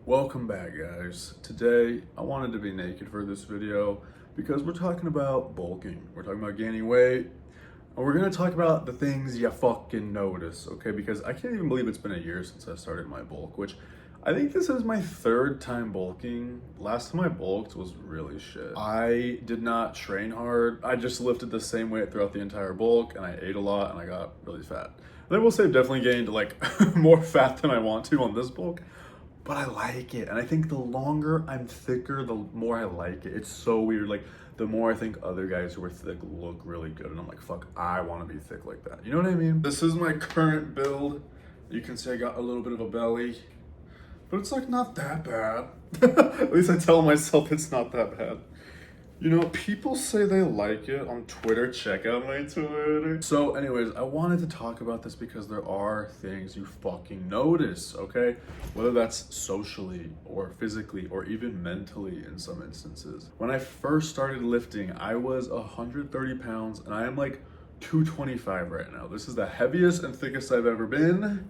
Welcome back, guys. Today I wanted to be naked for this video because we're talking about bulking. We're talking about gaining weight, and we're gonna talk about the things you fucking notice, okay? Because I can't even believe it's been a year since I started my bulk, which I think this is my third time bulking. Last time I bulked was really shit. I did not train hard. I just lifted the same weight throughout the entire bulk, and I ate a lot, and I got really fat. And I will say I've definitely gained like more fat than I want to on this bulk. But I like it, and I think the longer I'm thicker, the more I like it. It's so weird. Like, the more I think other guys who are thick look really good, and I'm like, fuck, I want to be thick like that. You know what I mean? This is my current build. You can see I got a little bit of a belly, but it's like not that bad. At least I tell myself it's not that bad. You know, people say they like it on Twitter. Check out my Twitter. So anyways, I wanted to talk about this because there are things you fucking notice, okay? Whether that's socially or physically or even mentally in some instances. When I first started lifting, I was 130 pounds and I am like 225 right now. This is the heaviest and thickest I've ever been.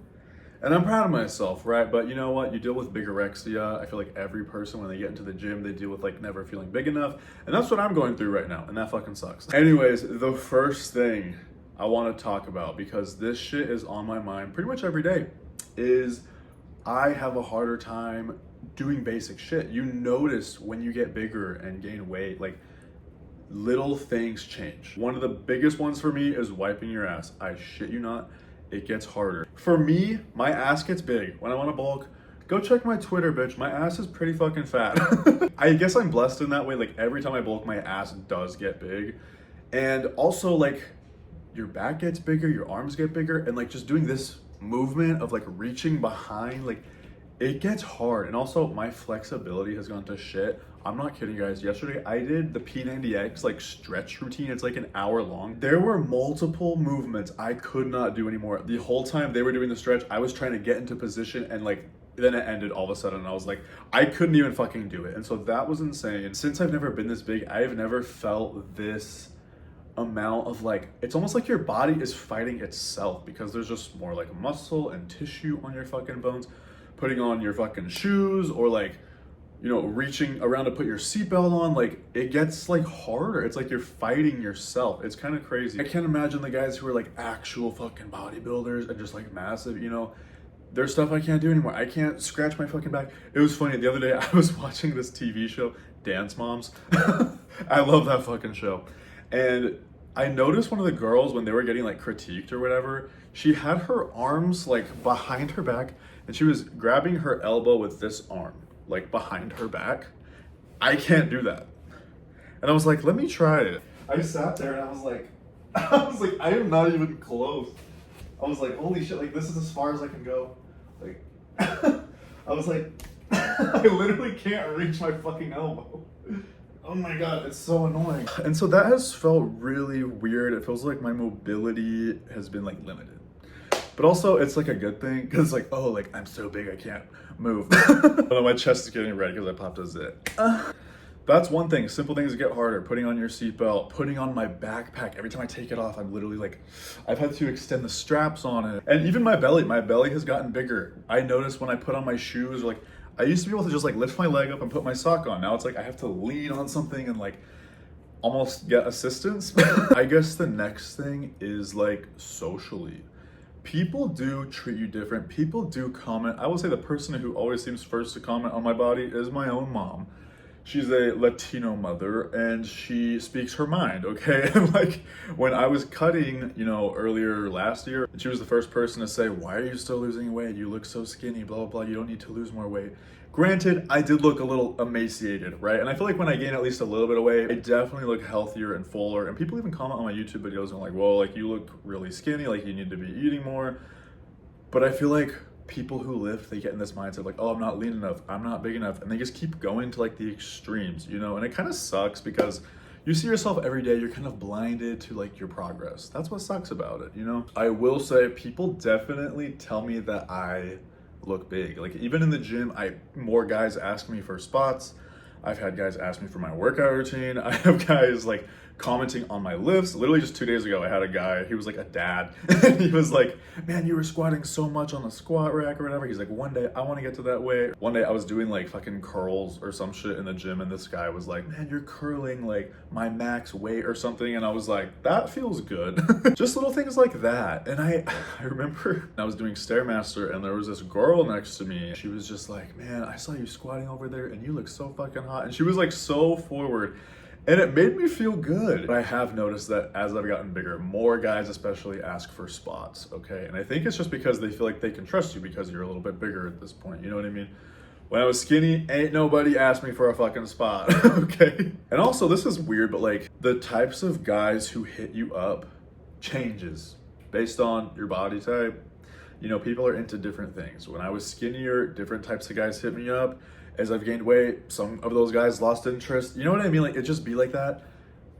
And I'm proud of myself, right? But you know what? You deal with bigorexia. I feel like every person, when they get into the gym, they deal with like never feeling big enough. And that's what I'm going through right now. And that fucking sucks. Anyways, the first thing I want to talk about, because this shit is on my mind pretty much every day, is I have a harder time doing basic shit. You notice when you get bigger and gain weight, like little things change. One of the biggest ones for me is wiping your ass. I shit you not. It gets harder. For me, my ass gets big. When I want to bulk, go check my Twitter, bitch. My ass is pretty fucking fat. I guess I'm blessed in that way. Like every time I bulk, my ass does get big. And also like your back gets bigger, your arms get bigger. And like just doing this movement of like reaching behind, like it gets hard. And also my flexibility has gone to shit. I'm not kidding, guys. Yesterday I did the P90X like stretch routine. It's like an hour long. There were multiple movements I could not do anymore. The whole time they were doing the stretch, I was trying to get into position and like then it ended all of a sudden. And I was like, I couldn't even fucking do it. And so that was insane. Since I've never been this big, I've never felt this amount of like, it's almost like your body is fighting itself because there's just more like muscle and tissue on your fucking bones. Putting on your fucking shoes or like, you know, reaching around to put your seatbelt on, like it gets like harder. It's like you're fighting yourself. It's kind of crazy. I can't imagine the guys who are like actual fucking bodybuilders and just like massive, you know, there's stuff I can't do anymore. I can't scratch my fucking back. It was funny. The other day I was watching this TV show, Dance Moms. I love that fucking show. And I noticed one of the girls when they were getting like critiqued or whatever, she had her arms like behind her back and she was grabbing her elbow with this arm like behind her back. I can't do that. And I was like, let me try it. I sat there and I was like, I am not even close. I was like, holy shit, like this is as far as I can go. Like, I was like, I literally can't reach my fucking elbow. Oh my God, it's so annoying. And so that has felt really weird. It feels like my mobility has been like limited. But also it's like a good thing because it's like, oh, like I'm so big I can't move. Oh, my chest is getting red because I popped a zit. That's one thing. Simple things get harder. Putting on your seatbelt, putting on my backpack. Every time I take it off, I'm literally like, I've had to extend the straps on it. And even my belly has gotten bigger. I noticed when I put on my shoes, like I used to be able to just like lift my leg up and put my sock on. Now it's like I have to lean on something and like almost get assistance. I guess the next thing is like socially. People do treat you different. People do comment. I will say the person who always seems first to comment on my body is my own mom. She's a Latino mother and she speaks her mind, okay? And like when I was cutting, you know, earlier last year, she was the first person to say, why are you still losing weight? You look so skinny, blah, blah, blah. You don't need to lose more weight. Granted, I did look a little emaciated, right? And I feel like when I gain at least a little bit of weight, I definitely look healthier and fuller. And people even comment on my YouTube videos and like, well, like you look really skinny, like you need to be eating more. But I feel like people who lift, they get in this mindset like, oh, I'm not lean enough, I'm not big enough. And they just keep going to like the extremes, you know? And it kind of sucks because you see yourself every day, you're kind of blinded to like your progress. That's what sucks about it, you know? I will say people definitely tell me that I look big. Like even in the gym, more guys ask me for spots. I've had guys ask me for my workout routine. I have guys like commenting on my lifts. Literally just 2 days ago, I had a guy, he was like a dad, and he was like, man, you were squatting so much on the squat rack or whatever. He's like, one day I want to get to that weight. One day I was doing like fucking curls or some shit in the gym, and this guy was like, man, you're curling like my max weight or something. And I was like, that feels good. Just little things like that. And I remember I was doing Stairmaster, and there was this girl next to me. She was just like, man, I saw you squatting over there and you look so fucking hot. And she was like so forward. And it made me feel good. But I have noticed that as I've gotten bigger, more guys especially ask for spots, okay? And I think it's just because they feel like they can trust you because you're a little bit bigger at this point, you know what I mean? When I was skinny, ain't nobody asked me for a fucking spot, okay? And also, this is weird, but like, the types of guys who hit you up changes based on your body type. You know, people are into different things. When I was skinnier, different types of guys hit me up. As I've gained weight, some of those guys lost interest. You know what I mean? Like, it just be like that.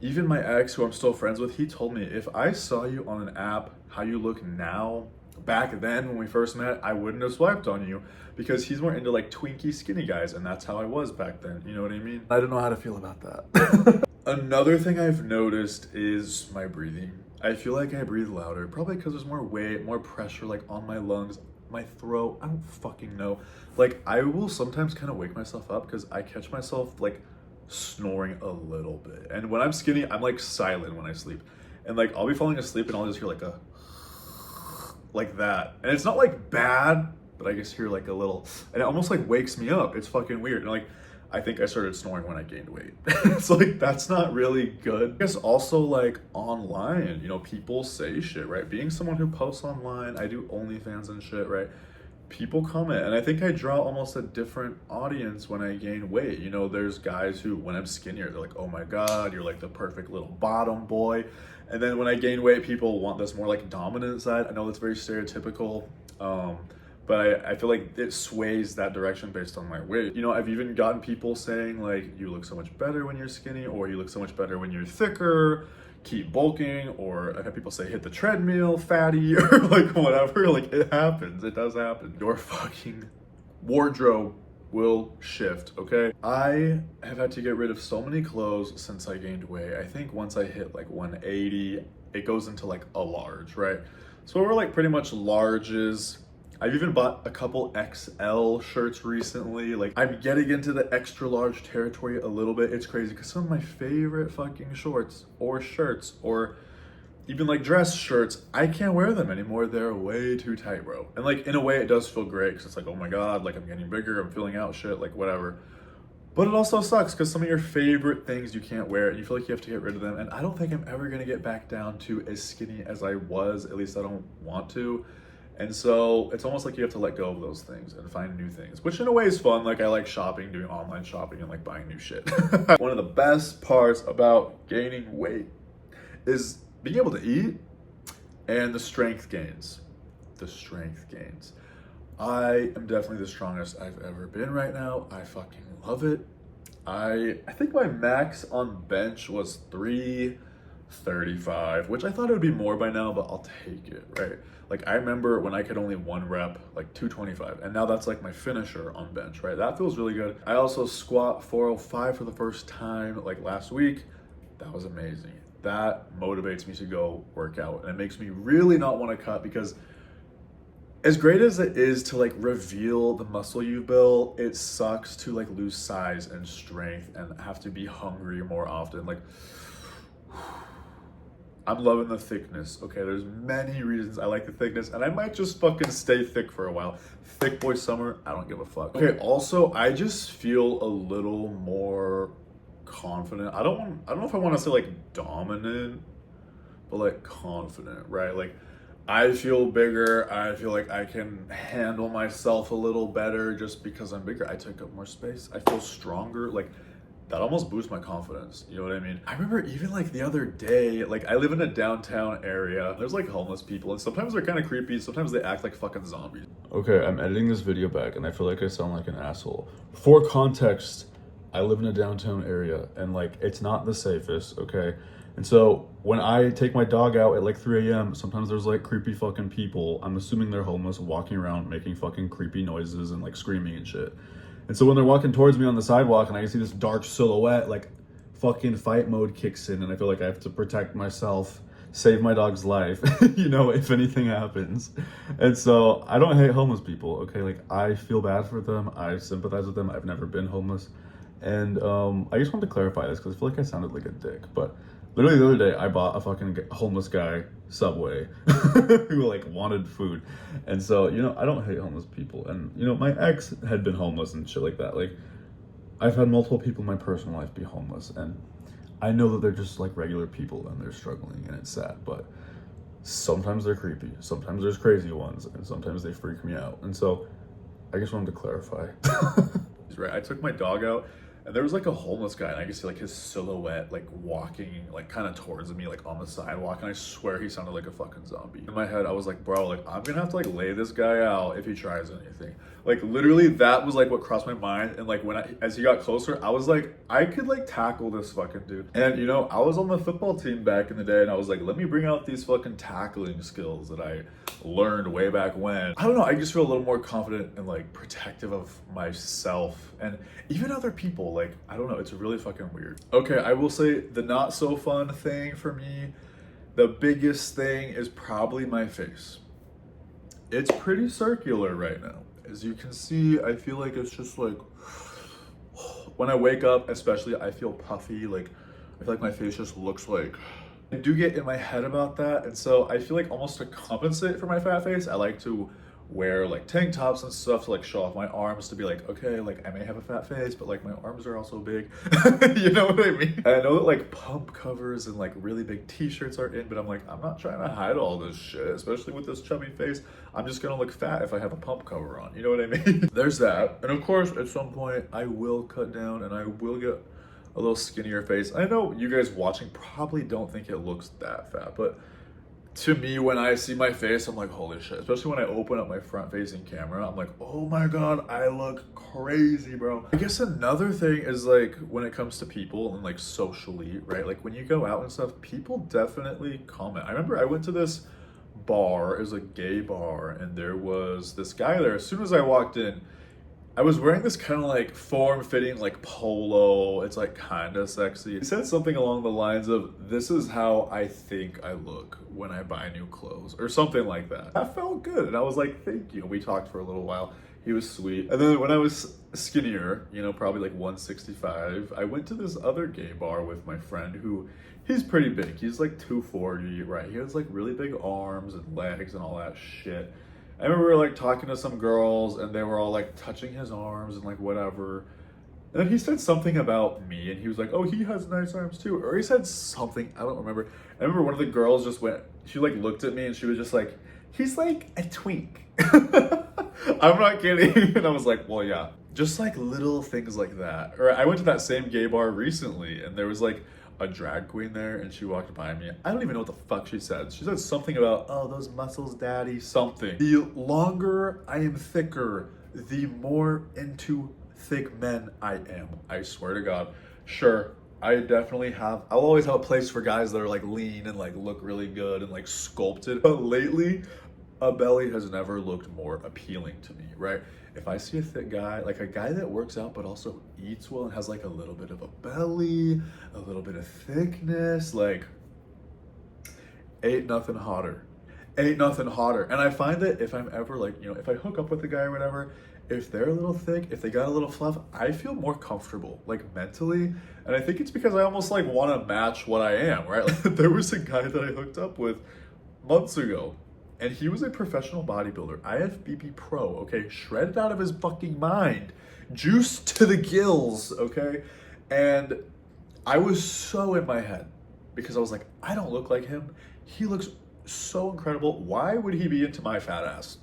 Even my ex, who I'm still friends with, he told me, if I saw you on an app, how you look now, back then when we first met, I wouldn't have swiped on you, because he's more into like twinky skinny guys, and that's how I was back then. You know what I mean? I don't know how to feel about that. Another thing I've noticed is my breathing. I feel like I breathe louder, probably because there's more weight, more pressure like on my lungs, my throat. I don't fucking know. Like, I will sometimes kind of wake myself up because I catch myself like snoring a little bit. And when I'm skinny, I'm like silent when I sleep. And like, I'll be falling asleep and I'll just hear like a like that. And it's not like bad, but I just hear like a little, and it almost like wakes me up. It's fucking weird. And like, I think I started snoring when I gained weight. It's like, that's not really good. I guess also like online, you know, people say shit, right? Being someone who posts online, I do OnlyFans and shit, right? People comment, and I think I draw almost a different audience when I gain weight. You know, there's guys who, when I'm skinnier, they're like, oh my God, you're like the perfect little bottom boy. And then when I gain weight, people want this more like dominant side. I know that's very stereotypical, but I feel like it sways that direction based on my weight. You know, I've even gotten people saying like, you look so much better when you're skinny, or you look so much better when you're thicker, keep bulking. Or I've had people say, hit the treadmill, fatty, or like whatever. Like, it happens, it does happen. Your fucking wardrobe will shift, okay? I have had to get rid of so many clothes since I gained weight. I think once I hit like 180, it goes into like a large, right? So we're like pretty much larges. I've even bought a couple XL shirts recently. Like, I'm getting into the extra large territory a little bit. It's crazy because some of my favorite fucking shorts or shirts or even like dress shirts, I can't wear them anymore. They're way too tight, bro. And like, in a way it does feel great because it's like, oh my God, like I'm getting bigger, I'm filling out shit, like whatever. But it also sucks because some of your favorite things you can't wear and you feel like you have to get rid of them. And I don't think I'm ever gonna get back down to as skinny as I was. At least I don't want to. And so it's almost like you have to let go of those things and find new things, which in a way is fun. Like, I like shopping, doing online shopping, and like buying new shit. One of the best parts about gaining weight is being able to eat and the strength gains. The strength gains. I am definitely the strongest I've ever been right now. I fucking love it. I think my max on bench was 335, which I thought it would be more by now, but I'll take it, right? Like, I remember when I could only one rep, like 225, and now that's like my finisher on bench, right? That feels really good. I also squat 405 for the first time like last week. That was amazing. That motivates me to go work out, and it makes me really not want to cut, because as great as it is to like reveal the muscle you built, it sucks to like lose size and strength and have to be hungry more often. Like, I'm loving the thickness, okay? There's many reasons I like the thickness, and I might just fucking stay thick for a while. Thick boy summer, I don't give a fuck. Okay, also, I just feel a little more confident. I don't know if I want to say like dominant, but like confident, right? Like, I feel bigger. I feel like I can handle myself a little better just because I'm bigger. I take up more space. I feel stronger. Like, that almost boosts my confidence. You know what I mean? I remember even like the other day, like, I live in a downtown area. There's like homeless people, and sometimes they're kind of creepy. Sometimes they act like fucking zombies. Okay, I'm editing this video back and I feel like I sound like an asshole. For context, I live in a downtown area and like, it's not the safest, okay? And so when I take my dog out at like 3 a.m., sometimes there's like creepy fucking people, I'm assuming they're homeless, walking around making fucking creepy noises and like screaming and shit. And so when they're walking towards me on the sidewalk and I can see this dark silhouette like fucking fight mode kicks in and I feel like I have to protect myself, save my dog's life, you know, if anything happens. And so I don't hate homeless people, okay? Like, I feel bad for them. I sympathize with them. I've never been homeless. And I just wanted to clarify this because I feel like I sounded like a dick. But literally the other day, I bought a fucking homeless guy Subway who like wanted food. And so, you know, I don't hate homeless people. And, you know, my ex had been homeless and shit like that. Like, I've had multiple people in my personal life be homeless, and I know that they're just like regular people and they're struggling and it's sad, but sometimes they're creepy, sometimes there's crazy ones, and sometimes they freak me out. And so I just wanted to clarify. Right, I took my dog out and there was like a homeless guy and I could see like his silhouette like walking like kind of towards me like on the sidewalk, and I swear he sounded like a fucking zombie. In my head I was like, bro, like I'm gonna have to like lay this guy out if he tries anything. Like literally that was like what crossed my mind. And like as he got closer, I was like, I could like tackle this fucking dude. And you know, I was on the football team back in the day and I was like, let me bring out these fucking tackling skills that I learned way back when. I don't know, I just feel a little more confident and like protective of myself and even other people. Like, I don't know, it's really fucking weird. Okay, I will say the not so fun thing for me, the biggest thing is probably my face. It's pretty circular right now. As you can see, I feel like it's just like, when I wake up especially, I feel puffy. Like, I feel like my face just looks like, I do get in my head about that. And so I feel like almost to compensate for my fat face, I like to wear like tank tops and stuff to like show off my arms, to be like, okay, like I may have a fat face, but like my arms are also big. You know what I mean? And I know that like pump covers and like really big t-shirts are in, but I'm like, I'm not trying to hide all this shit, especially with this chubby face. I'm just gonna look fat if I have a pump cover on, you know what I mean? There's that. And of course, at some point I will cut down and I will get a little skinnier face. I know you guys watching probably don't think it looks that fat, but to me, when I see my face, I'm like, holy shit. Especially when I open up my front-facing camera, I'm like, oh my God, I look crazy, bro. I guess another thing is like, when it comes to people and like socially, right? Like when you go out and stuff, people definitely comment. I remember I went to this bar, it was a gay bar, and there was this guy there. As soon as I walked in, I was wearing this kind of like form-fitting like polo. It's like kind of sexy. He said something along the lines of, this is how I think I look when I buy new clothes, or something like that. That felt good. And I was like, thank you. We talked for a little while. He was sweet. And then when I was skinnier, you know, probably like 165, I went to this other gay bar with my friend who, he's pretty big. He's like 240, right? He has like really big arms and legs and all that shit. I remember like talking to some girls and they were all like touching his arms and like whatever. And then he said something about me and he was like, oh, he has nice arms too. Or he said something, I don't remember. I remember one of the girls just went, she like looked at me and she was just like, he's like a twink. I'm not kidding. And I was like, well, yeah. Just like little things like that. Or I went to that same gay bar recently and there was like a drag queen there and she walked by me. I don't even know what the fuck she said. She said something about, oh, those muscles, daddy, something. The longer I am thicker, the more into thick men I am. I swear to God. Sure, I definitely have, I'll always have a place for guys that are like lean and like look really good and like sculpted. But lately, a belly has never looked more appealing to me, right? If I see a thick guy, like a guy that works out but also eats well and has like a little bit of a belly, a little bit of thickness, like ain't nothing hotter. Ain't nothing hotter. And I find that if I'm ever like, you know, if I hook up with a guy or whatever, if they're a little thick, if they got a little fluff, I feel more comfortable, like mentally. And I think it's because I almost like want to match what I am, right? Like, there was a guy that I hooked up with months ago. And he was a professional bodybuilder, IFBB pro, okay? Shredded out of his fucking mind. Juiced to the gills, okay? And I was so in my head because I was like, I don't look like him. He looks so incredible. Why would he be into my fat ass?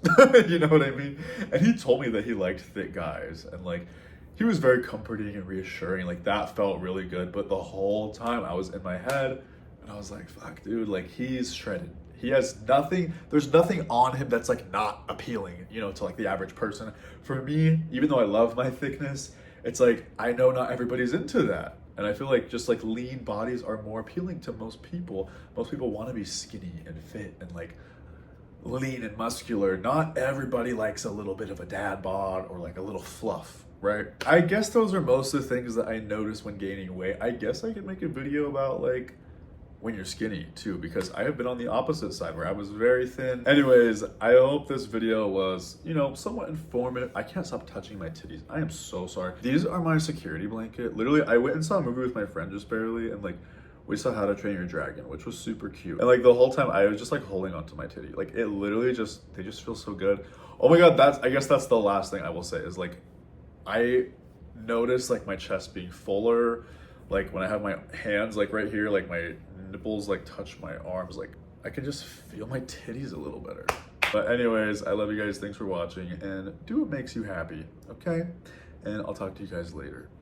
You know what I mean? And he told me that he liked thick guys. And like, he was very comforting and reassuring. Like, that felt really good. But the whole time I was in my head and I was like, fuck, dude, like he's shredded. He has nothing, there's nothing on him that's like not appealing, you know, to like the average person. For me, even though I love my thickness, it's like, I know not everybody's into that. And I feel like just like lean bodies are more appealing to most people. Most people want to be skinny and fit and like lean and muscular. Not everybody likes a little bit of a dad bod or like a little fluff, right? I guess those are most of the things that I notice when gaining weight. I guess I could make a video about like when you're skinny too, because I have been on the opposite side where I was very thin. Anyways, I hope this video was, you know, somewhat informative. I can't stop touching my titties. I am so sorry. These are my security blanket. Literally, I went and saw a movie with my friend just barely, and like we saw How to Train Your Dragon, which was super cute. And like the whole time I was just like holding onto my titty. Like it literally just, they just feel so good. Oh my God, I guess that's the last thing I will say is like, I notice like my chest being fuller. Like when I have my hands like right here, like my nipples like touch my arms, like I can just feel my titties a little better. But anyways, I love you guys. Thanks for watching, and do what makes you happy, okay? And I'll talk to you guys later.